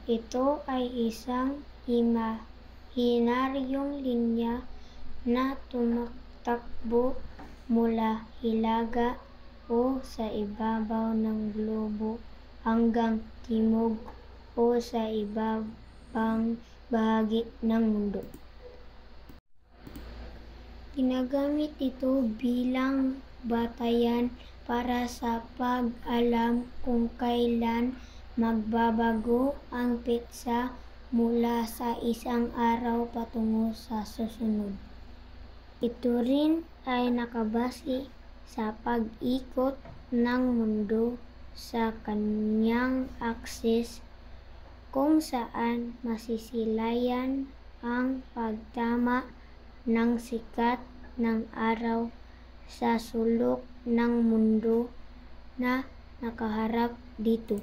Ito ay isang imahinaryong linya na tumatakbo mula hilaga o sa ibabaw ng globo hanggang timog o sa ibabang bahagi ng mundo. Ginagamit ito bilang batayan para sa pag-alam kung kailan magbabago ang petsa mula sa isang araw patungo sa susunod. Ito rin ay nakabase sa pag-ikot ng mundo sa kanyang aksis kung saan masisilayan ang pagtama ng sikat ng araw sa sulok ng mundo na nakaharap dito.